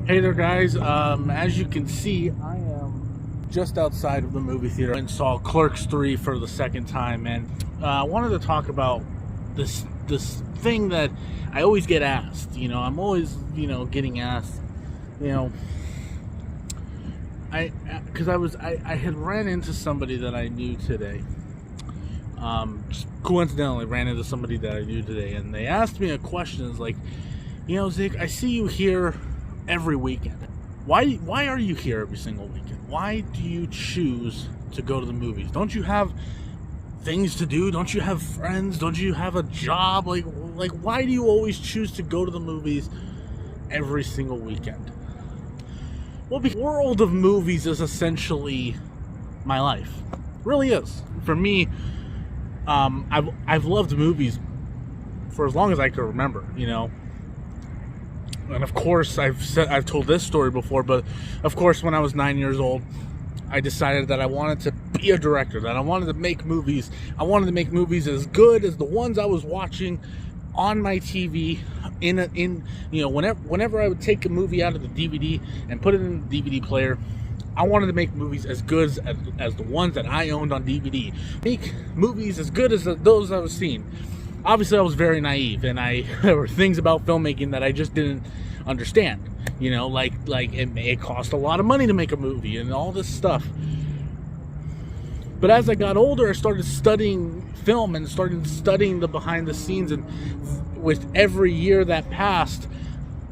Hey there, guys. As you can see, I am just outside of the movie theater and saw Clerks 3 for the second time, and I wanted to talk about this thing that I always get asked. I'm always getting asked. I had ran into somebody that I knew today. Just coincidentally ran into somebody that I knew today, and they asked me a question. It's like, Zig, I see you here every weekend. Why are you here every single weekend? Why do you choose to go to the movies? Don't you have things to do? Don't you have friends? Don't you have a job? Like why do you always choose to go to the movies every single weekend? Well, the world of movies is essentially my life. It really is. For me, I've loved movies for as long as I can remember, And of course, I've told this story before, but of course, when I was 9 years old, I decided that I wanted to be a director, that I wanted to make movies. I wanted to make movies as good as the ones I was watching on my TV. Whenever I would take a movie out of the DVD and put it in the DVD player, I wanted to make movies as good as the ones that I owned on DVD. Make movies as good as those I was seeing. Obviously, I was very naive, and there were things about filmmaking that I just didn't understand. Like it cost a lot of money to make a movie and all this stuff. But as I got older, I started studying film and started studying the behind the scenes, and with every year that passed,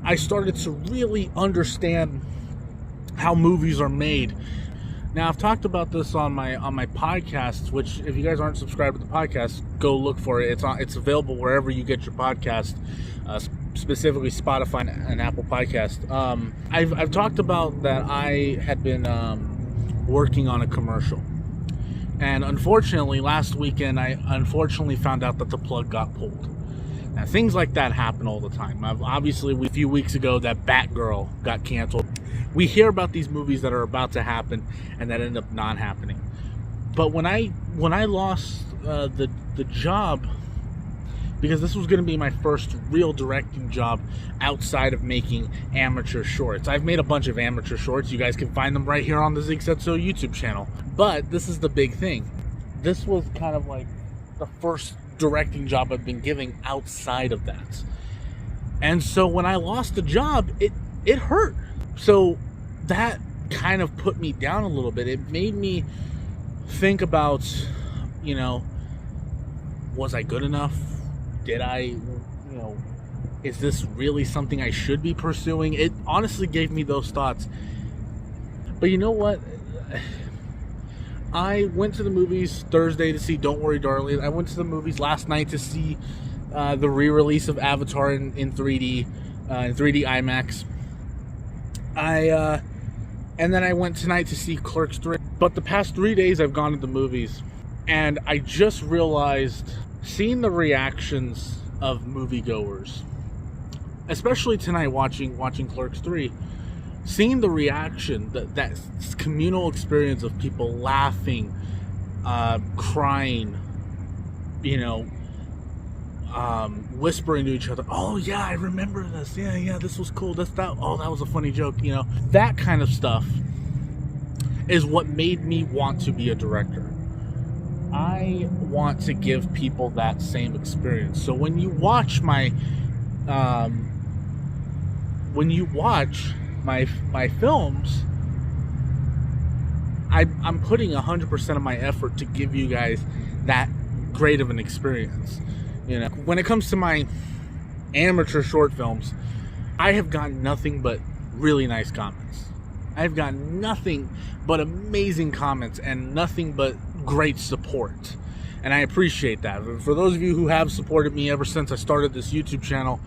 I started to really understand how movies are made. Now, I've talked about this on my podcast, which if you guys aren't subscribed to the podcast, go look for it. It's available wherever you get your podcast, specifically Spotify and Apple Podcast. I've talked about that I had been working on a commercial, and unfortunately, last weekend I found out that the plug got pulled. Now, things like that happen all the time. Obviously, a few weeks ago, that Batgirl got canceled. We hear about these movies that are about to happen and that end up not happening. But when I lost the job, because this was going to be my first real directing job outside of making amateur shorts. I've made a bunch of amateur shorts. You guys can find them right here on the Zig Said So YouTube channel. But this is the big thing. This was kind of like the first directing job I've been giving outside of that. And so when I lost the job, it hurt. So that kind of put me down a little bit. It made me think about, was I good enough? Did I, is this really something I should be pursuing? It honestly gave me those thoughts. But you know what? I went to the movies Thursday to see Don't Worry Darling. I went to the movies last night to see the re-release of Avatar in 3D, in 3D IMAX. And then I went tonight to see Clerks 3. But the past 3 days I've gone to the movies, and I just realized, seeing the reactions of moviegoers, especially tonight watching Clerks 3, seeing the reaction, that communal experience of people laughing, crying, whispering to each other, oh yeah, I remember this, yeah, this was cool, that was a funny joke, that kind of stuff is what made me want to be a director. I want to give people that same experience. So when you watch my films, I'm putting 100% of my effort to give you guys that great of an experience. When it comes to my amateur short films, I have gotten nothing but really nice comments. I've gotten nothing but amazing comments and nothing but great support. And I appreciate that. For those of you who have supported me ever since I started this YouTube channel,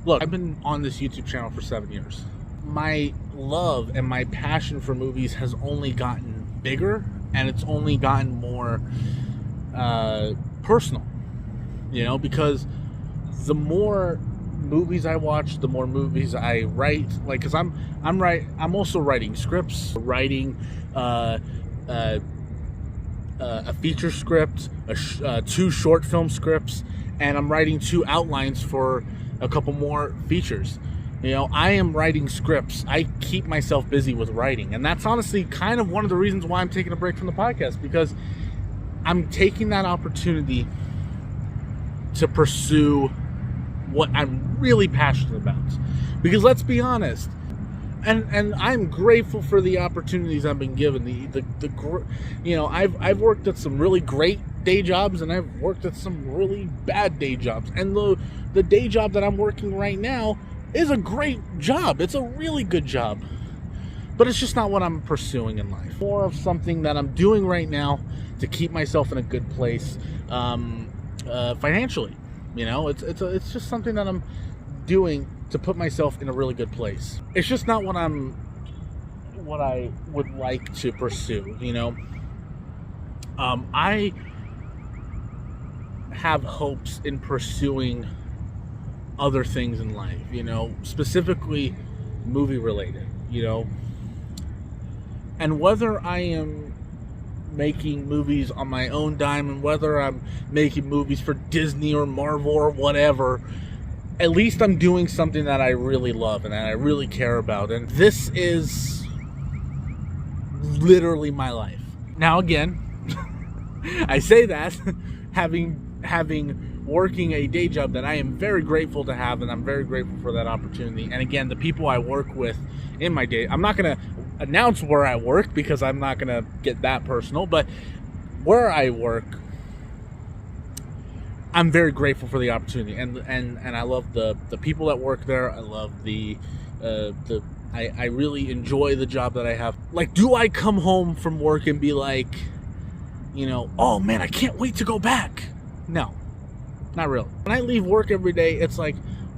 look, I've been on this YouTube channel for 7 years. My love and my passion for movies has only gotten bigger, and it's only gotten more personal. Because the more movies I watch, the more movies I write. Because I'm also writing scripts, writing a feature script, 2 short film scripts, and I'm writing 2 outlines for a couple more features. You know, I am writing scripts. I keep myself busy with writing. And that's honestly kind of one of the reasons why I'm taking a break from the podcast, because I'm taking that opportunity to pursue what I'm really passionate about. Because let's be honest, and I'm grateful for the opportunities I've been given. You know, I've worked at some really great day jobs, and I've worked at some really bad day jobs. And the day job that I'm working right now is a great job. It's a really good job. But it's just not what I'm pursuing in life. More of something that I'm doing right now to keep myself in a good place financially. You know, it's just something that I'm doing to put myself in a really good place. It's just not what I would like to pursue, you know. I have hopes in pursuing other things in life, you know, specifically movie related, you know. And whether I am making movies on my own dime, and whether I'm making movies for Disney or Marvel or whatever, at least I'm doing something that I really love and that I really care about. And this is literally my life. Now again, I say that having working a day job that I am very grateful to have, and I'm very grateful for that opportunity. And again, the people I work with in my day, I'm not going to announce where I work because I'm not going to get that personal, but where I work, I'm very grateful for the opportunity, and I love the people that work there. I love I really enjoy the job that I have. Like, do I come home from work and be like, you know, oh man, I can't wait to go back? No, not really. When I leave work every day, it's like,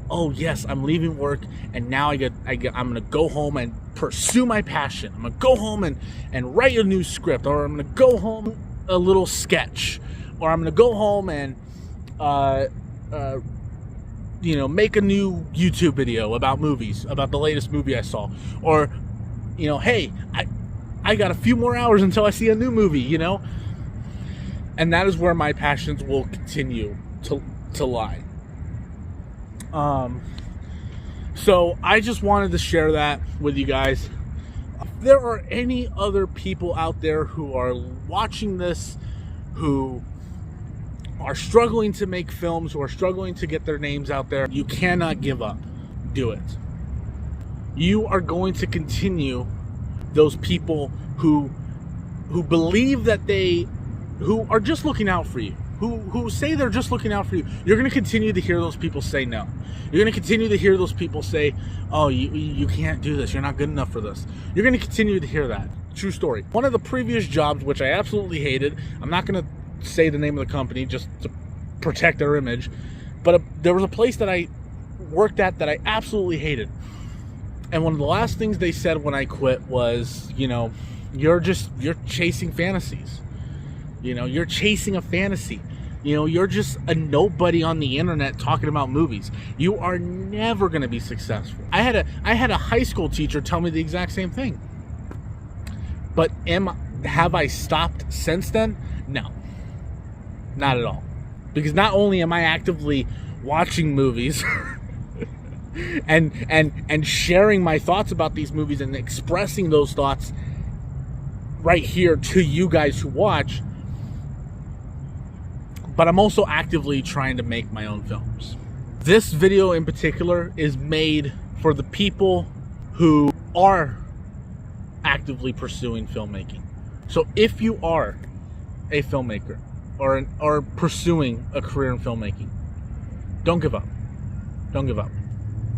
oh yes, I'm leaving work, and now I'm gonna go home and pursue my passion. I'm gonna go home and write a new script, or I'm gonna go home a little sketch, or I'm gonna go home and you know, make a new YouTube video about movies, about the latest movie I saw, or, you know, hey, I got a few more hours until I see a new movie, you know. And that is where my passions will continue to lie. So I just wanted to share that with you guys. If there are any other people out there who are watching this, who are struggling to make films, who are struggling to get their names out there, you cannot give up. Do it. You are going to continue those people who believe that who are just looking out for you, who say they're just looking out for you. You're going to continue to hear those people say no. You're going to continue to hear those people say, oh, you can't do this, you're not good enough for this. You're going to continue to hear that. True story. One of the previous jobs, which I absolutely hated, I'm not going to say the name of the company just to protect their image, but there was a place that I worked at that I absolutely hated. And one of the last things they said when I quit was, you know, you're chasing fantasies. You know, you're chasing a fantasy. You know, you're just a nobody on the internet talking about movies. You are never going to be successful. I had a high school teacher tell me the exact same thing. But have I stopped since then? No. Not at all. Because not only am I actively watching movies and sharing my thoughts about these movies and expressing those thoughts right here to you guys who watch, but I'm also actively trying to make my own films. This video in particular is made for the people who are actively pursuing filmmaking. So if you are a filmmaker or pursuing a career in filmmaking, don't give up. Don't give up.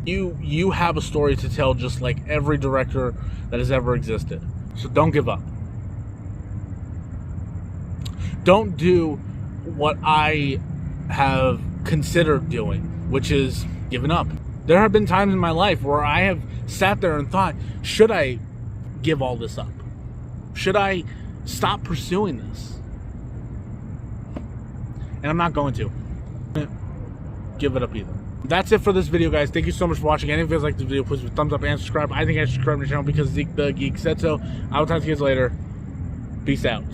You have a story to tell, just like every director that has ever existed. So don't give up. Don't do what I have considered doing, which is giving up. There have been times in my life where I have sat there and thought, should I give all this up? Should I stop pursuing this? And I'm not going to give it up either. That's it for this video, guys. Thank you so much for watching. And if you guys like this video, please thumbs up and subscribe. I think I should subscribe to the channel because Zeke the Geek said so. I will talk to you guys later. Peace out.